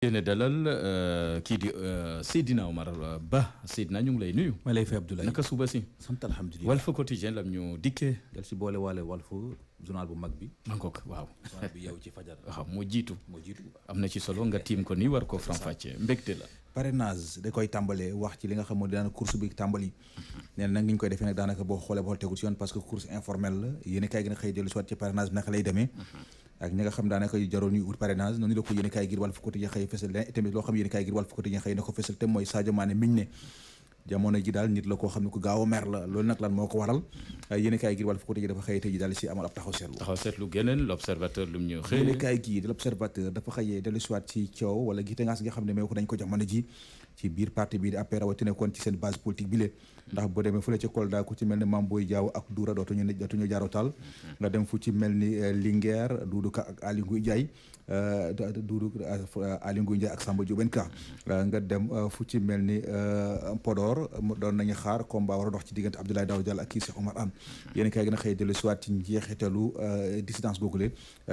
yéene dalal kii di Seydina Omar Ba Seydina ñu ngi lay nuyu. ma lay fay Abdoulaye naka suba si. sant alhamdulilah Walf Quotidien lam ñu dikkee. del si boole waale Walf journal bu mag bi. mangook waaw. journal bi yow ci fajar. waaw moo jiitu. moo jiitu am na ci solo nga tiim ko nii war ko faram-fàccee mbégte la. parrainage da koy tàmbalee wax ci li nga xam moo daanaka course bi tàmbali. nee na nag ni ñu koy defee nag daanaka boo xoolee ba xool tegul ci yoon parce que course informelle la yéen kay gën a xëy dellu si waat ci parrainage bi naka lay demee. ak ñi nga xam daanaka jaroon ñu ut parrainage noonu la ko yéen kaay gir Walf Quotidien xëy fësal leen tamit loo xam yéen kaay gir Walf Quotidien xëy na ko fësal te mooy Sadio Mané miñ ne jamono ji daal nit la koo xam ne ku gaaw a mer la loolu nag lan moo ko waral yéen kaay gir Walf Quotidien dafa xëy tey ji daal si amal ab taxaw seetlu geneen l'observateur lu mu ñu xëy yéen kaay gii di l'observateur dafa xëyee dellu si waat ci coow wala gite ngaas nga xam ne mee ko dañ ko jamono ji ci biir parti bi di APR rawatina kon ci seen base politique bi lée ndax boo demee fële ci Kolda ku ci mel ni Mame Boye Diao ak Doura dootuñu jaarotal nga dem fu ci mel ni Linguère Doudou Ka ak Aly Ngouille Ndiaye Aly Ngouille Ndiaye ak Samba Diobène Ka nga dem fu ci mel ni Podor doon nañu xaar combat war a dox ci diggante Abdoulaye Daouda Diallo ak kii Cheikh Oumar Anne yéen kaay gën a xëy dellu si waat ci njeexitalu dissidence googule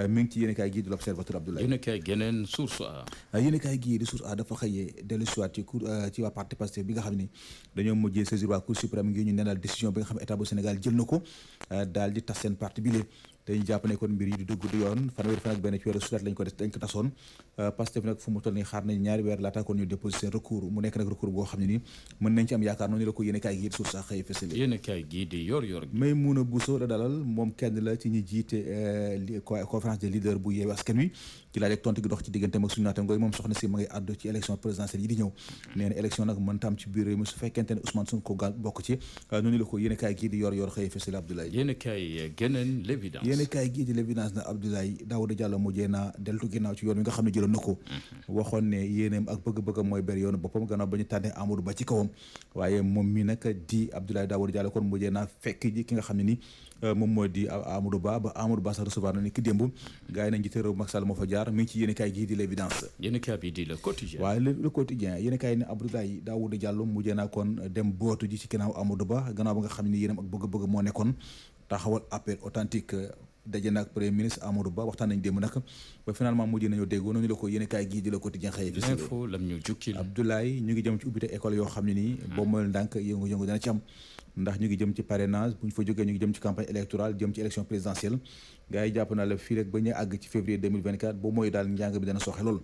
mi ngi ci yéen kaay gii di l'observateur Abdoulaye yéen kaay geneen source a yéen kaay gii di source a dafa xëyee dellu si waat ci waa parti Pastef bi nga xam ni dañoo mujjee saisir waa Cour suprême ngir ñu nenal décision bi nga xam ne état bu Sénégal jël na ko daal di tas seen parti bi lée dañu jàpp ne kon mbir yi di dugg du yoon fanweeri fan ak benn ci weeru sulet dañ ko tasoon Pastef nag fu mu toll nii xaar nañ ñaari weer laata kon ñu déposé seen recours mu nekk nag recours boo xam ne nii mën nañ ci am yaakaar noonu la ko yéen kaay gii di source a xëy fësale yéen kaay gii di yor Maïmouna Bousso la dalal moom kenn la ci ñi jiite conférence des leaders bu Yewwi Askan Wi ci laaj ak tontu gi dox ci diggante ak suñu naataangoo moom soxna si ma ngay àddu ci élection présidentielle yi di ñëw nee na élection nag mën tam ci biir réew mi su fekkente ne Ousmane Sonko bokk ci noonu la ko yéen kaay gii di yor xëy fësale Abdoulaye yéen kaay geneen l'évidence yéen kaay gii di l'évidence na Abdoulaye Daouda Diallo mujjee na deltu ginnaaw ci yoon wi nga xam ne jëloon na ko waxoon ne yéeneem ak bëgg-bëggam mooy ber yoonu boppam gannaaw ba ñu tànnee Amadou Ba ci kawam waaye moom mi nag di Abdoulaye Daouda Diallo kon mujjee naa fekk ji ki nga xam ne ni moom mooy di Amadou Ba Amadou Ba sax recevoir na ni ki démb gars yi nañ jiite réew Macky Sall moo fa jaar mi ngi ci yéen kaay gii di l'évidence yéen kaay bi di le quotidien waaye le quotidien yéen kaay ne Abdoulaye Daouda Diallo mujjee naa kon dem bootu ji ci ginnaaw Amadou Ba gannaaw ba nga xam ne ni yéenam ak bëgg-bëgg moo nekkoon taxawal appel authentique daje na ak premier ministre Amadou Ba waxtaan nañ démb nag ba finalement mujj nañoo déggoo noonu la ko yéen kaay gii di le quotidien xëy info lam ñu jukkil Abdoulaye ñu ngi jëm ci ubbite école yoo xam ne nii boo moyul ndànk yëngu-yëngu dana ci am ndax ñu ngi jëm ci parrainage bu ñu fa jógee ñu ngi jëm ci campagne électorale jëm ci élection présidentielle gars yi jàpp naa la fii rek ba ñu àgg ci février 2024 boo mooy daal njàng bi dana soxe lool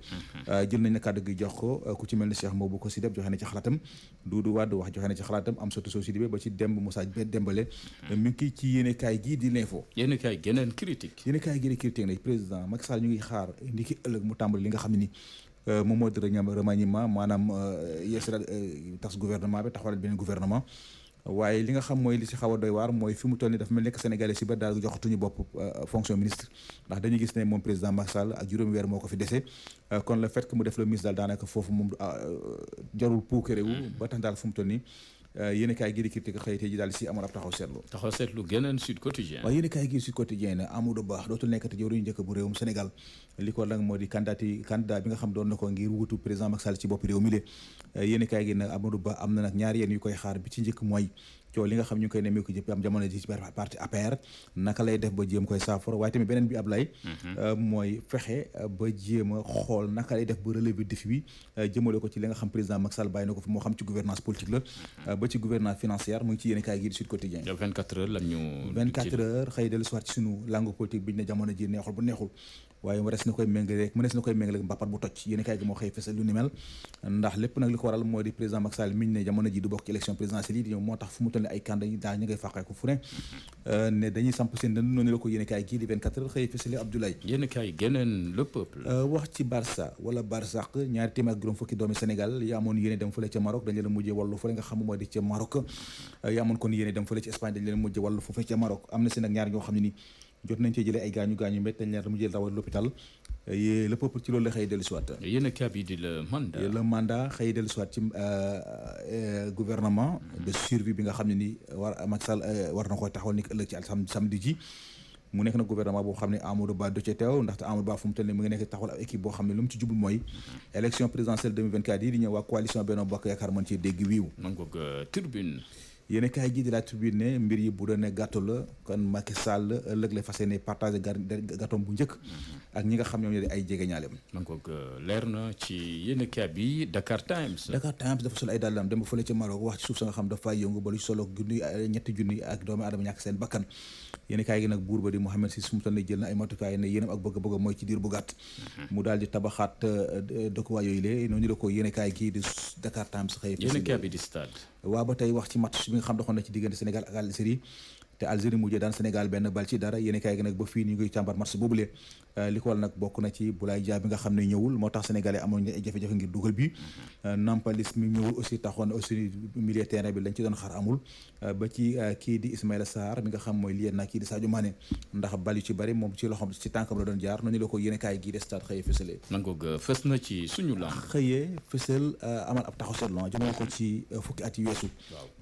jël nañ na kàddu gi jox ko ku ci mel ni Cheikh Mabou ko si def joxe na ci xalaatam Doudou Wade wax joxe na ci xalaatam am sotu soo si dibé ba ci Demb Moussa Dembélé mi ngi ci yéene kaay gii di l'info yéene kaay geneen critique yéene kaay gii di critique nag président Macky Sall ñu ngi xaar ndi ki ëllëg mu tàmbali li nga xam ne ni moom moo di remaniement maanaam yeesal tas gouvernement bi taxawal beneen gouvernement waaye li nga xam mooy li ci xaw a doy waar mooy fi mu toll ni dafa mel nekk Sénégalais si ba daal joxatuñu bopp fonction ministre ndax dañuy gis ne moom président Macky Sall ak juróomi weer moo ko fi dese kon le fait que mu def le ministre daal daanaka foofu moom jarul puukarewu ba tax daal fu mu toll nii yéen kaay gi di critique xëy tey ji daal si amoon ab taxaw seetlu geneen Sud Quotidien waaye yéen kaay gi Sud Quotidien ne Amadou Ba dootul nekkati jëwriñu njëkk bu réewum Sénégal li ko nag moo di candidat bi nga xam doon na ko ngir wutu président Macky Sall ci bopp réew mi le yéen kaay gi nag Amadou Ba am na nag ñaari yéen yu koy xaar bi ci njëkk mooy coow li nga xam ñu ngi koy nemee ko jëpp am jamono ji ci parti APR naka lay def ba jéem koy saafara waaye tamit beneen bi Ablaye mooy fexe ba jéem a xool naka lay def ba relever défi bi jëmale ko ci li nga xam président Macky Sall bàyyi na ko fi moo xam ci gouvernance politique la ba ci gouvernance financière mu ngi ci yéen kaay gi di Sud Quotidien 24 heures lan ñu 24 heures xëy dellu soir ci sunu langue politique bi ñu ne jamono ji neexul bu neexul waaye mënees na koy méngale rek mbappat bu toj yéen kaay gi moo xëy fesal lu ni mel ndax lépp nag li ko waral moo di président Macky Sall mi ñu ne jamono ji du bokk ci élection présidentielle yi di ñëw moo tax fu mu toll ni ay candidat daal ñu ngay fàqee ko fu ne dañuy samp seen dënd noonu la ko yéen kaay gii di 24 heures xëy fesali Abdoulaye yéen kaay geneen le peuple wax ci Barça wala Barsaq ñaari téeméer ak juróom fukki doomi Sénégal yi amoon yéene dem fële ca Maroc dañ leen mujjee wàllu fële nga xam moo di ca Maroc yi amoon kon yéene dem fële ci Espagne dañ leen mujjee wàllu foofu ca Maroc am na si nag ñaar ñoo xam ne ni jot nañ cee jëlee ay gaañu mbét dañ leen mu jël rawal l'hôpital le peuple ci loolu la xëy dellu siwaat yéen kaay bi di le mandat xëy dellu siwaat ci gouvernement de survie bi nga xam ne ni Macky Sall war na koy taxawal ni ëllëg ci samedi ji mu nekk nag gouvernement boo xam ne Amadou Ba du ca teew ndaxte Amadou Ba fu mu toll nii mu ngi nekk taxawal ab équipe boo xam ne lu mu ci jublu mooy élection présidentielle 2024 yi di ñëw waa coalition Benno Bokk Yaakaar mën ci dégg wiiw nangoog Tribune yéen kaay gi di la Tribune ne mbir yi bu doon ne gâteau la kon Macky Sall ëllëg la fas yéene partagé gâteau bu njëkk ak ñi nga xam ñoom ñoo di ay jegeñaaleem. man ko leer na ci yéen kaay bi Dakar Times. Dakar Times dafa sol ay dàllam dem ba fële ca Maroc wax ci suuf sa nga xam dafa yëngu ba lu solo ñetti junni ak doomu aadama ñàkk seen bakkan yéen kaay gi nag buur ba di Mohamed Si su mu toll nii jël na ay matukaay ne yéenam ak bëgg-bëgg mooy ci diir bu gàtt mu daal di tabaxaat dëkkuwaay yooyu lee noonu la ko yéen kaay gi di Dakar Times xëy yéen kaay bi di Stade. waaw ba tey wax ci match bi nga xam doxoon na ci diggante Sénégal ak Algérie te Algérie mujjee daan Sénégal benn bal ci dara yéen kaay gi nag ba fii ñu ngi càmbar match boobule li ko wal nag bokk na ci Boulaye Dia bi nga xam ne ñëwul moo tax sénégalais amoon ay jafe-jafe ngir dugal bi Nampalis mi ñëwul aussi taxoon aussi milieu terrain bi lañ ci doon xaar amul ba ci kii di Ismaïla Sarr mi nga xam mooy lien na kii di Sadio Mané ndax bal yu ci bari moom ci loxoom ci tànkam la doon jaar noonu la ko yéen kaay gii de Stade xëyee fësalee nangoog fës na ci suñu lamb xëyee fësal amal ab taxaw seetlu jëmale ko ci fukki at yu weesu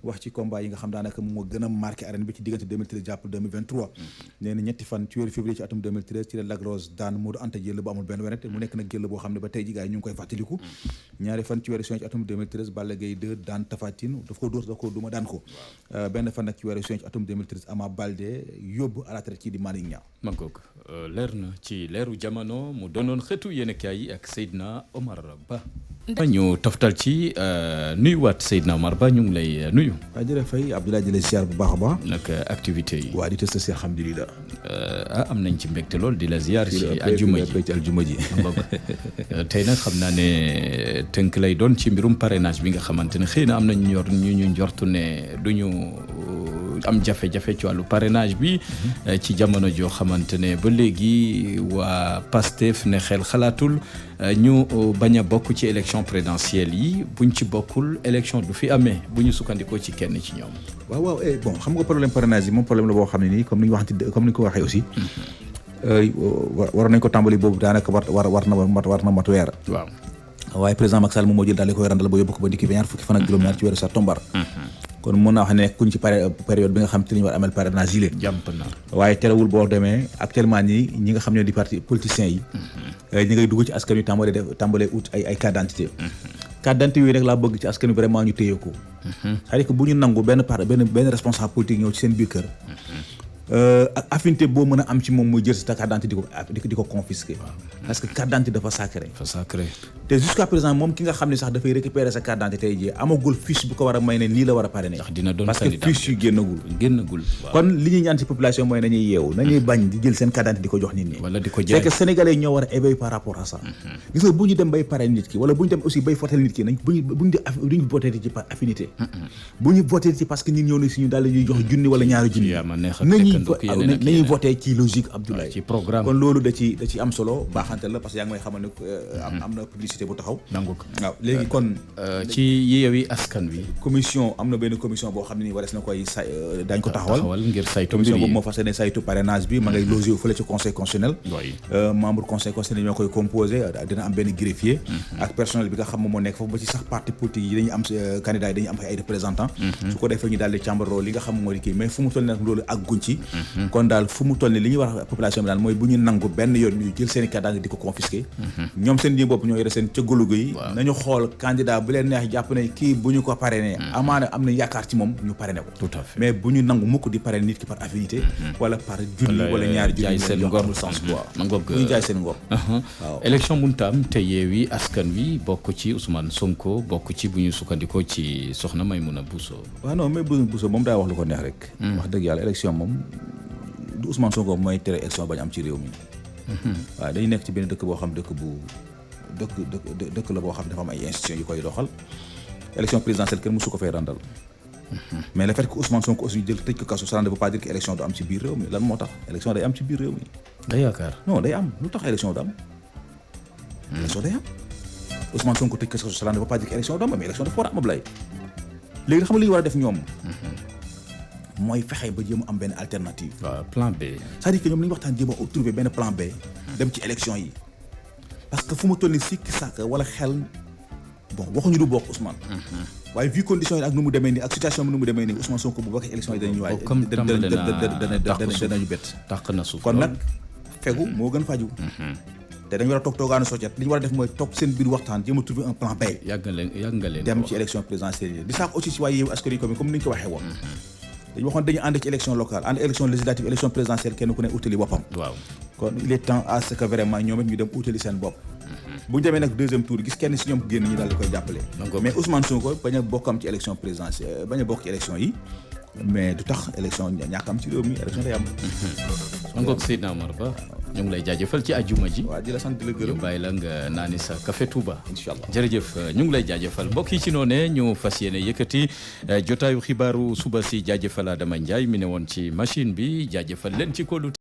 wax ci combat yi nga xam daanaka moo gën a marqué arène bi ci diggante 2013 jàpp 2023 nee na ñetti fan ci weeru février ci atum 2013 ci la Lac Rose daan Modou Anta jël bu amul benn werante mu nekk nag jël boo xam ne ba tey ji gars yi ñu ngi koy fàttaliku ñaari fan ci weeru juin ci atum 2013 Balla Gaye 2 daan Tapha Tine daf ko dóor daf ko duma daan ko benn fan nag ci weeru juin ci atum 2013 Ama Baldé yóbbu à la retraite ci di Malick Niang mangoog leer na ci leeru jamono mu doonoon xeetu yéen kaay yi ak Seydina Omar Ba ñu toftal ci nuyuwaat Seydina Omar Ba ñu ngi lay nuyu. waaw jërëjëf Faye Abdoulaye di la ziar bu baax a baax. nag activité yi. waa di test si alhamdulilah. am nañ ci mbégte lool di la ziar. ci aljuma ji tey nag xam naa ne tënk lay doon ci mbirum parrainage bi nga xamante ne xëy na am nañ ñu njortu ne duñu am jafe-jafe ci wàllu parrainage bi. ci jamono joo xamante ne ba léegi waa PASTEF ne xel xalaatul ñu bañ a bokk ci élection présidentielle yi buñ ci bokkul élection du fi amee bu ñu sukkandikoo ci kenn ci ñoom. waaw bon xam nga problème parrainage yi moom problème la boo xam ne nii comme ni ñu ko waxee aussi. war nañ ko tàmbali boobu daanaka war na mat weer. waaw waaye président Macky Sall moom moo jël daal di koy randal ba yóbbu ko ba ndikki ba ñaar fukki fan ak juróom-ñaar ci weeru septembre. kon mën naa wax ne kuñ ci période bi nga xam te ni ñu war amal parrainage yi leen jàmp na waaye terewul boo demee actuellement ñi nga xam ñoo di parti politiciens yi ñi ngay dugg ci askan wi tàmbalee ut ay carte d'identité carte d'identité yooyu nag laa bëgg ci askan wi vraiment ñu téye ko c'est-à-dire que bu ñu nangu benn responsable politique ñëw ci seen biir kër ak affinité boo mën a am ci moom muy jël sa carte d'identité di ko confisquer parce que carte d'identité dafa sacré te jusqu'à présent moom ki nga xam ne sax dafay récupérer sa carte d'identité tey jii amagul fiche bu ko war a may ne nii la war a parrainer parce que fiche yu génnagul kon li ñuy ñaan ci population mooy nañuy yeewu nañuy bañ di jël seen carte d'identité di ko jox nit ñi wala di ko jaay c'est que sénégalais ñoo war a éveiller par rapport à ça gis nga bu ñu dem bay parrainer nit ki wala bu ñu dem aussi bay voter nit ki nañ buñu voter ci par affinité bu ñu voter ci parce que ñun ñëw na si ñu daal ñuy jox junni wala ñaari junni nañuy voté ci logique Abdoulaye ci programme kon loolu da ci am solo baaxante la parce que yaa ngi may xamal ne am na publicité bu taxaw nangu ko waaw léegi kon ci Yewwi Askan Wi commission am na benn commission boo xam ne nii warees na koy dañ ko taxawal ngir saytu commission boobu moo fas yéene saytu parrainage bi ma ngay logé fële ci conseil constitutionnel membre conseil constitutionnel ñoo koy composé dina am benn greffier ak personnel bi nga xam moo nekk foofu ba ci sax parti politique yi dañuy am candidat yi dañuy am ay représentants su ko defee ñu daal di càmbaroo li nga xam moo di kii mais fu mu toll nag loolu ak guñ ci kon daal fu mu toll ni li ñuy wax population bi daal mooy bu ñu nangu benn yoon ñu jël seen i carte d'identité di ko confisquer ñoom seen ji bopp ñoo yore seen cëggalugu yi nañu xool candidat bu leen neex jàpp ne kii bu ñu ko parrainé amaana am na yaakaar ci moom ñu parrainé ko tout à fait mais bu ñu nangu mukk di parrainé nit ki par affinité wala par junni wala ñaari junni jaay seen ngor sens quoi ñu jaay seen ngor waaw élection mënut a am te Yewwi Askan Wi bokk ci Ousmane Sonko bokk ci bu ñu sukkandikoo ci soxna Maïmouna Bousso waaw non mais Bousso moom daa wax lu ko neex rek wax dëgg yàlla élection moom du Ousmane Sonko mooy tere élection bañ am ci réew mi waaw dañu nekk ci benn dëkk boo xam dëkk la boo xam dafa am ay institutions yu koy doxal élection présidentielle kenn mësu ko fay randal mais le fait que Ousmane Sonko aussi jël tëj ko kaso ça ne veut pas dire que élection du am ci biir réew mi lan moo tax élection day am ci biir réew mi day yaakaar non day am lu tax élection du am élection day am Ousmane Sonko tëj ko kaso ça ne veut pas dire que élection du am mais élection dafa war a am Ablaye léegi xam nga li ñu war a def ñoom mooy fexe ba jéem a am benn alternative. waaw plan B. c'est-à-dire que ñoom nañu waxtaan jéem a trouver benn plan B. dem ci élection yi parce que fu mu toll nii sikki sàkk wala xel bon waxuñu du bokk Ousmane. waaye vu condition yi ak nu mu demee nii ak situation bi nu mu demee nii Ousmane Sonko bu bokkee élection yi dañuy waaj. comme tàmbali naa danañu bett. tàq na suuf kon nag fegu moo gën faju te dañu war a toog toogaanu soccet li ñu war a def mooy toog seen biir waxtaan jéem a trouver un plan B. yàgg nga leen dem ci élection présidentielle yi di sax aussi si waaye Yewwi Askan Wi comme ni ñu ko waxee woon. dañu waxoon dañu ànd ci élection locale ànd élection législative élection présidentielle kenn ku ne utali boppam. waaw kon il est temps à ce que vraiment ñoom it ñu dem utali seen bopp. bu ñu demee nag deuxième tour gis kenn si ñoom génn ñu daal di koy jàppale. mais Ousmane Sonko bañ a bokkam ci élection présidentielle bañ a bokk ci élection yi mais du tax élection ñàkk am ci réew mi élection day am. ngoog Seydina Omar Ba ñu ngi lay jaajëfal ci àjjuma ji. waaw di la sant di la gërëm ñu bàyyi la nga naani sa café Touba. incha allah jërëjëf ñu ngi lay jaajëfal mbokk yi ci noonee ñu fas yéene yëkkati jotaayu xibaaru suba si jaajëfal Adama Ndiaye mi ne woon ci machine bi jaajëfal leen ci kóolu